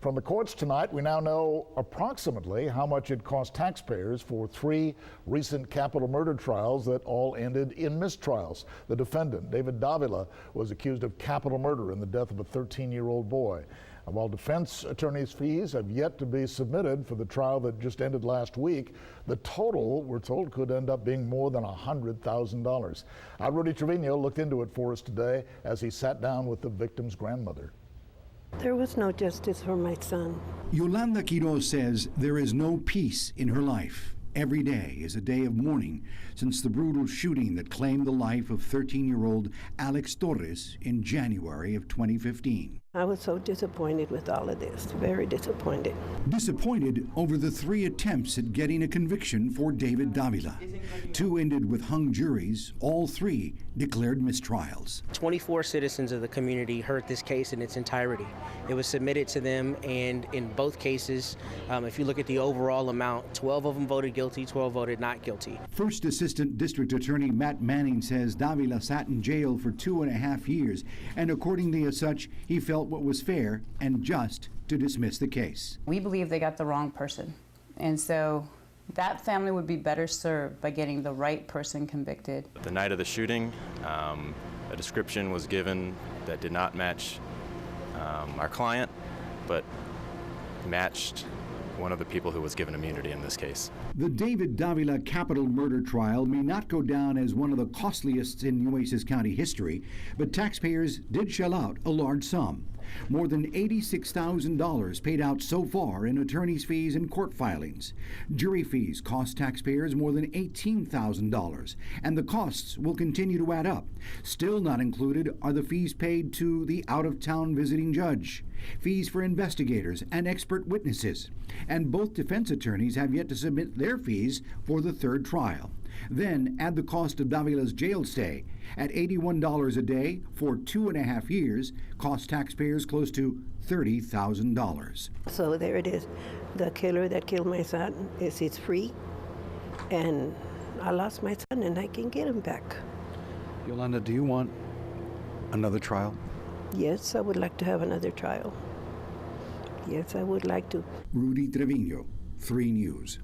From the courts tonight, we now know approximately how much it cost taxpayers for 3 recent capital murder trials that all ended in mistrials. The defendant, David Davila, was accused of capital murder in the death of a 13-year-old boy. And while defense attorneys' fees have yet to be submitted for the trial that just ended last week, the total, we're told, could end up being more than $100,000. Rudy Trevino looked into it for us today as he sat down with the victim's grandmother. There was no justice for my son. Yolanda Quiroz says there is no peace in her life. Every day is a day of mourning since the brutal shooting that claimed the life of 13-year-old Alex Torres in January of 2015. I was so disappointed with all of this, very disappointed. Disappointed over the 3 attempts at getting a conviction for David Davila. 2 ended with hung juries, all 3 declared mistrials. 24 citizens of the community heard this case in its entirety. It was submitted to them, and in both cases, if you look at the overall amount, 12 of them voted guilty, 12 voted not guilty. First Assistant District Attorney Matt Manning says Davila sat in jail for 2.5 years, and accordingly as such, he felt what was fair and just to dismiss the case. We believe they got the wrong person, and so that family would be better served by getting the right person convicted. The night of the shooting, a description was given that did not match our client, but matched one of the people who was given immunity in this case. The David Davila capital murder trial may not go down as one of the costliest in Nueces County history, but taxpayers did shell out a large sum. More than $86,000 paid out so far in attorney's fees and court filings. Jury fees cost taxpayers more than $18,000, and the costs will continue to add up. Still not included are the fees paid to the out-of-town visiting judge, fees for investigators and expert witnesses, and both defense attorneys have yet to submit their fees for the 3rd trial. Then add the cost of Davila's jail stay at $81 a day for 2.5 years, cost taxpayers close to $30,000. So there it is. The killer that killed my son is free, and I lost my son and I can get him back. Yolanda, do you want another trial? Yes, I would like to have another trial. Yes, I would like to. Rudy Trevino, 3 News.